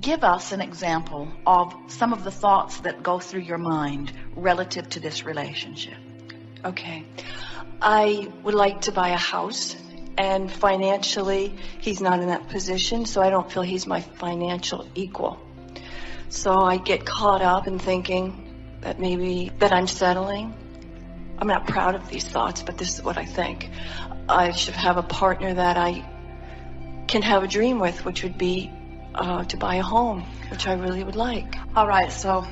give us an example of some of the thoughts that go through your mind relative to this relationship. Okay. I would like to buy a house, and financially, he's not in that position, so I don't feel he's my financial equal. So I get caught up in thinking that maybe that I'm settling. I'm not proud of these thoughts, but this is what I think. I should have a partner that I can have a dream with, which would be to buy a home, which I really would like. All right, so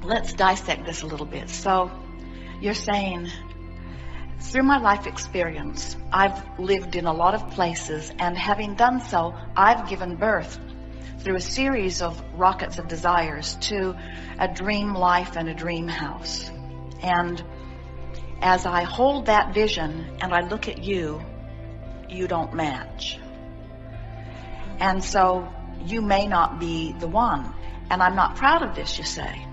let's dissect this a little bit. So you're saying, through my life experience, I've lived in a lot of places, and having done so, I've given birth through a series of rockets of desires to a dream life and a dream house. And as I hold that vision and I look at you, you don't match. And so you may not be the one. And I'm not proud of this, you say.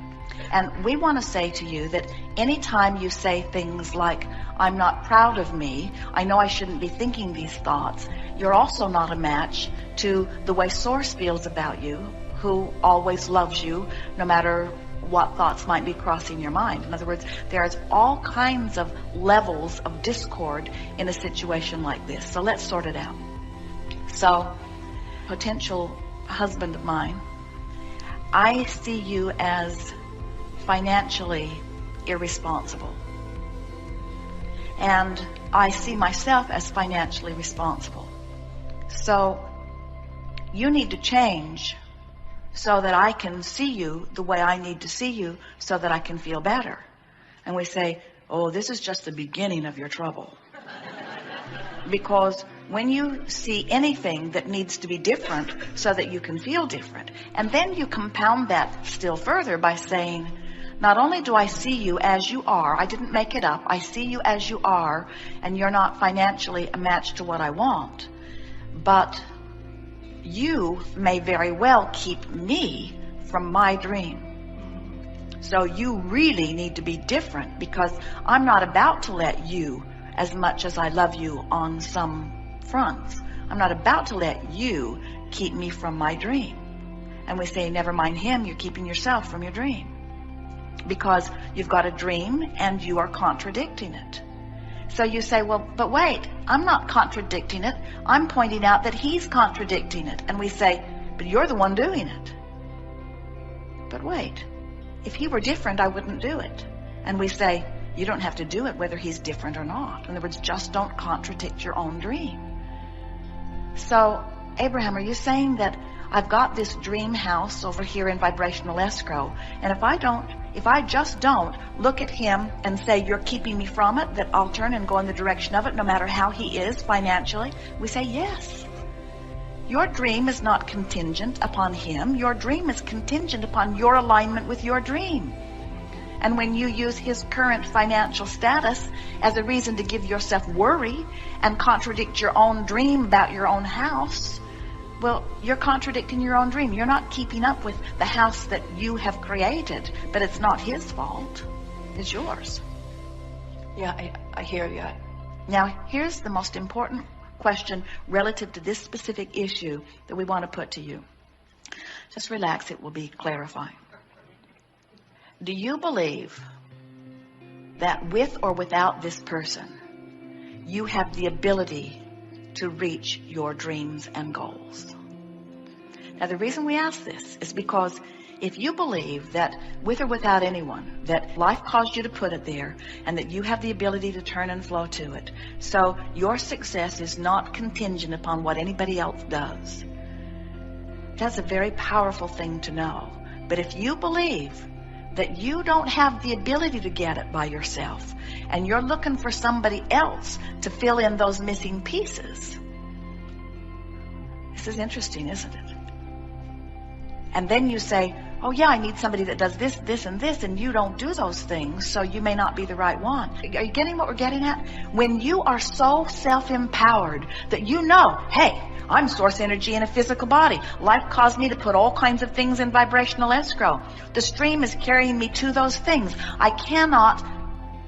And we want to say to you that anytime you say things like, I'm not proud of me, I know I shouldn't be thinking these thoughts, you're also not a match to the way Source feels about you, who always loves you, no matter what thoughts might be crossing your mind. In other words, there's all kinds of levels of discord in a situation like this. So let's sort it out. So, potential husband of mine, I see you as financially irresponsible. And I see myself as financially responsible. So you need to change so that I can see you the way I need to see you so that I can feel better. And we say, oh, this is just the beginning of your trouble. Because when you see anything that needs to be different so that you can feel different, and then you compound that still further by saying, not only do I see you as you are, I didn't make it up, I see you as you are, and you're not financially a match to what I want, but you may very well keep me from my dream. So you really need to be different, because I'm not about to let you, as much as I love you on some fronts, I'm not about to let you keep me from my dream. And we say, never mind him, you're keeping yourself from your dream. Because you've got a dream and you are contradicting it. So you say, well, but wait, I'm not contradicting it. I'm pointing out that he's contradicting it. And we say, but you're the one doing it. But wait, if he were different, I wouldn't do it. And we say, you don't have to do it whether he's different or not. In other words, just don't contradict your own dream. So, Abraham, are you saying that I've got this dream house over here in vibrational escrow, and if I just don't look at him and say, you're keeping me from it, that I'll turn and go in the direction of it no matter how he is financially? We say, yes. Your dream is not contingent upon him. Your dream is contingent upon your alignment with your dream. And when you use his current financial status as a reason to give yourself worry and contradict your own dream about your own house, well, you're contradicting your own dream. You're not keeping up with the house that you have created, but it's not his fault. It's yours. Yeah, I hear you. Now, here's the most important question relative to this specific issue that we want to put to you. Just relax, it will be clarifying. Do you believe that with or without this person, you have the ability to reach your dreams and goals? Now, the reason we ask this is because if you believe that with or without anyone, that life caused you to put it there and that you have the ability to turn and flow to it, so your success is not contingent upon what anybody else does, that's a very powerful thing to know. But if you believe that you don't have the ability to get it by yourself, and you're looking for somebody else to fill in those missing pieces, this is interesting, isn't it? And then you say, oh yeah, I need somebody that does this, this, and this, and you don't do those things, so you may not be the right one. Are you getting what we're getting at? When you are so self-empowered that you know, hey, I'm source energy in a physical body. Life caused me to put all kinds of things in vibrational escrow. The stream is carrying me to those things. I cannot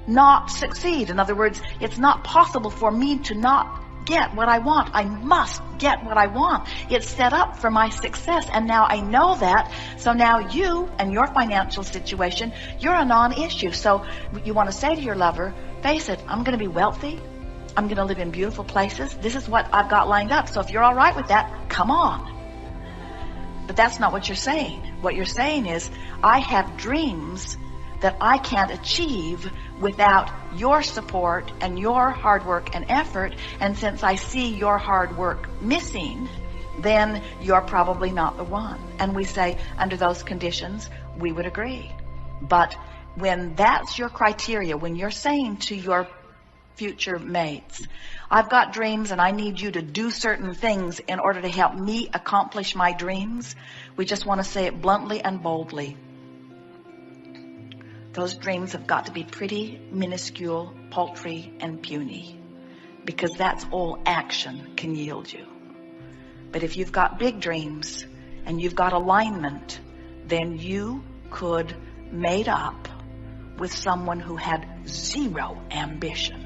not succeed. In other words, it's not possible for me to not get what I want. I must get what I want. It's set up for my success, and now I know that. So now you and your financial situation, you're a non-issue. So you want to say to your lover, face it, I'm going to be wealthy. I'm going to live in beautiful places. This is what I've got lined up. So if you're all right with that, come on. But that's not what you're saying. What you're saying is, I have dreams that I can't achieve without your support and your hard work and effort. And since I see your hard work missing, then you're probably not the one. And we say, under those conditions, we would agree. But when that's your criteria, when you're saying to your future mates, I've got dreams and I need you to do certain things in order to help me accomplish my dreams, we just want to say it bluntly and boldly. Those dreams have got to be pretty, minuscule, paltry, and puny, because that's all action can yield you. But if you've got big dreams and you've got alignment, then you could mate up with someone who had zero ambition,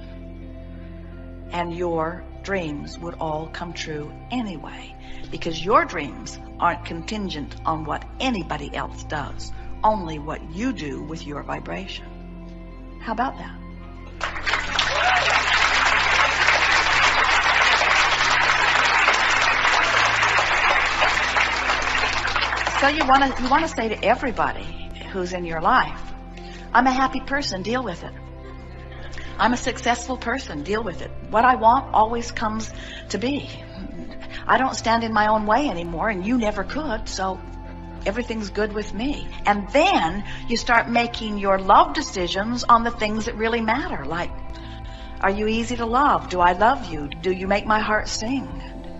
and your dreams would all come true anyway, because your dreams aren't contingent on what anybody else does, only what you do with your vibration. How about that? So you want to say to everybody who's in your life, I'm a happy person, deal with it. I'm a successful person, deal with it. What I want always comes to be. I don't stand in my own way anymore, and you never could, so everything's good with me. And then you start making your love decisions on the things that really matter, like, are you easy to love? Do I love you? Do you make my heart sing?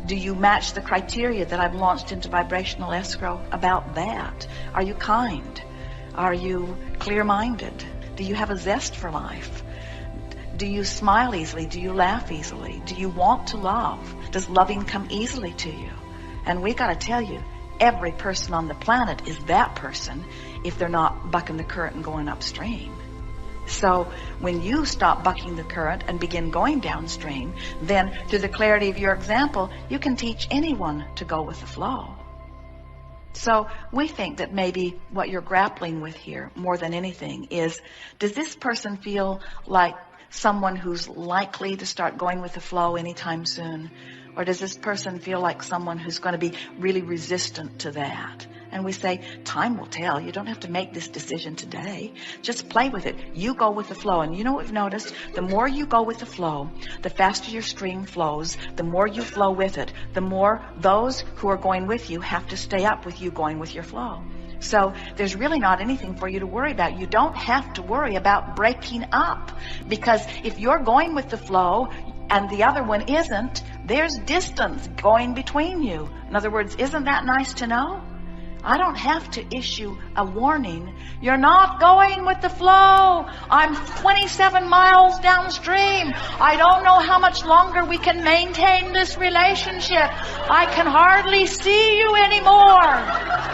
Do you match the criteria that I've launched into vibrational escrow about that? Are you kind? Are you clear-minded? Do you have a zest for life? Do you smile easily? Do you laugh easily? Do you want to love? Does loving come easily to you? And we got to tell you, every person on the planet is that person if they're not bucking the current and going upstream. So when you stop bucking the current and begin going downstream, then through the clarity of your example, you can teach anyone to go with the flow. So we think that maybe what you're grappling with here more than anything is, does this person feel like someone who's likely to start going with the flow anytime soon? Or does this person feel like someone who's going to be really resistant to that? And we say, time will tell. You don't have to make this decision today. Just play with it. You go with the flow. And you know what we've noticed? The more you go with the flow, the faster your stream flows. The more you flow with it, the more those who are going with you have to stay up with you going with your flow. So there's really not anything for you to worry about. You don't have to worry about breaking up, because if you're going with the flow and the other one isn't, there's distance going between you. In other words, isn't that nice to know? I don't have to issue a warning. You're not going with the flow. I'm 27 miles downstream. I don't know how much longer we can maintain this relationship. I can hardly see you anymore.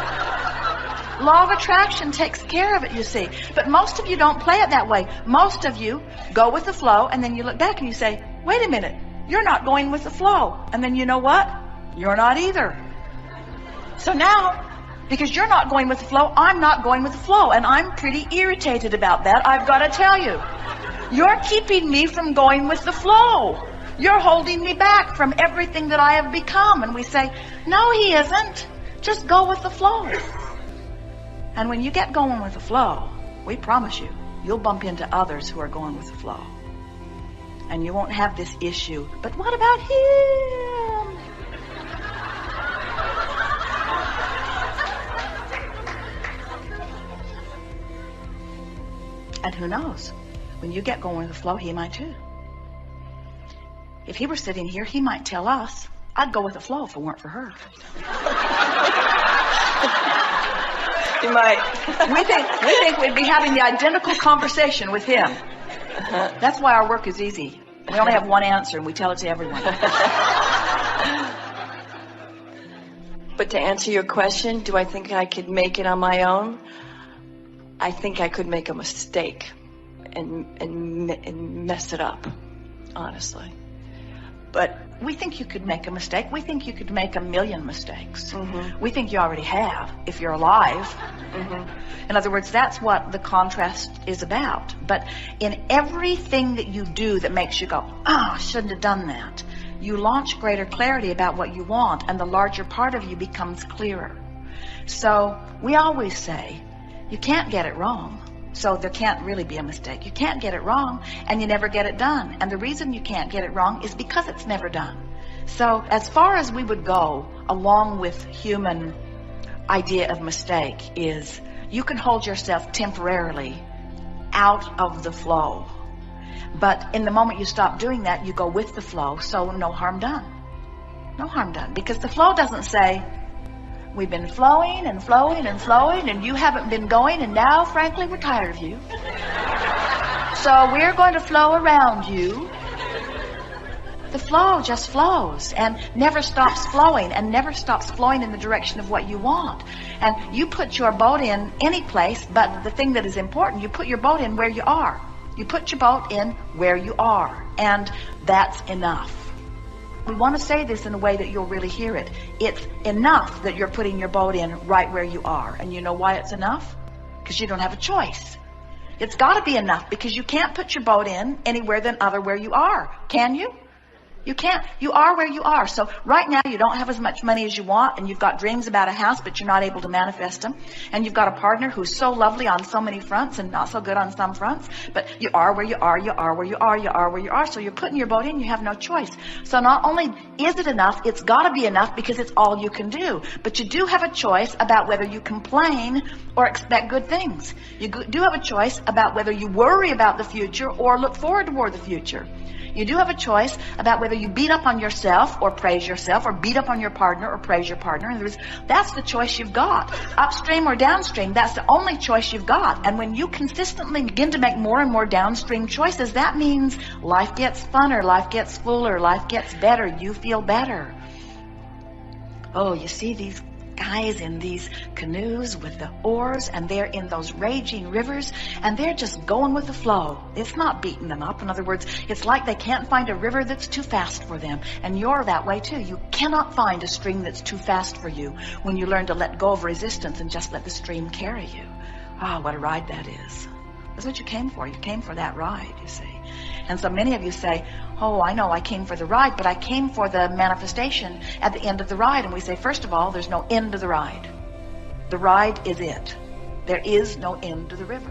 Law of attraction takes care of it, you see. But most of you don't play it that way. Most of you go with the flow, and then you look back and you say, wait a minute, you're not going with the flow. And then you know what? You're not either. So now, because you're not going with the flow, I'm not going with the flow. And I'm pretty irritated about that, I've got to tell you. You're keeping me from going with the flow. You're holding me back from everything that I have become. And we say, no, he isn't. Just go with the flow. And when you get going with the flow, we promise you, you'll bump into others who are going with the flow. And you won't have this issue, but what about him? And who knows? When you get going with the flow, he might too. If he were sitting here, he might tell us, I'd go with the flow if it weren't for her. You might. We think we'd be having the identical conversation with him. That's why our work is easy. We only have one answer, and we tell it to everyone. But to answer your question, do I think I could make it on my own? I think I could make a mistake and mess it up, honestly. But we think you could make a mistake. We think you could make a million mistakes. We think you already have, if you're alive. In other words, that's what the contrast is about. But in everything that you do that makes you go, I shouldn't have done that, you launch greater clarity about what you want, and the larger part of you becomes clearer. So we always say, you can't get it wrong. So there can't really be a mistake. You can't get it wrong, and you never get it done. And the reason you can't get it wrong is because it's never done. So as far as we would go along with human idea of mistake is you can hold yourself temporarily out of the flow. But in the moment you stop doing that, you go with the flow, so no harm done. No harm done. Because the flow doesn't say, we've been flowing and flowing and flowing, and you haven't been going, and now, frankly, we're tired of you. So we're going to flow around you. The flow just flows and never stops flowing, and never stops flowing in the direction of what you want. And you put your boat in any place, but the thing that is important, you put your boat in where you are. You put your boat in where you are, and that's enough. We want to say this in a way that you'll really hear it. It's enough that you're putting your boat in right where you are. And you know why it's enough? Because you don't have a choice. It's got to be enough, because you can't put your boat in anywhere than other where you are. Can you? You can't. You are where you are. So right now you don't have as much money as you want, and you've got dreams about a house, but you're not able to manifest them. And you've got a partner who's so lovely on so many fronts and not so good on some fronts. But you are where you are, you are where you are, you are where you are. So you're putting your boat in, you have no choice. So not only is it enough, it's got to be enough, because it's all you can do. But you do have a choice about whether you complain or expect good things. You do have a choice about whether you worry about the future or look forward toward the future. You do have a choice about whether you beat up on yourself or praise yourself, or beat up on your partner or praise your partner. In other words, that's the choice you've got. Upstream or downstream, that's the only choice you've got. And when you consistently begin to make more and more downstream choices, that means life gets funner, life gets fuller, life gets better. You feel better. Oh, you see these guys in these canoes with the oars, and they're in those raging rivers, and they're just going with the flow. It's not beating them up. In other words, it's like they can't find a river that's too fast for them. And you're that way too. You cannot find a stream that's too fast for you when you learn to let go of resistance and just let the stream carry you. Ah, what a ride that is. That's what you came for. You came for that ride, you see. And so many of you say, oh, I know I came for the ride, but I came for the manifestation at the end of the ride. And we say, first of all, there's no end to the ride. The ride is it. There is no end to the river.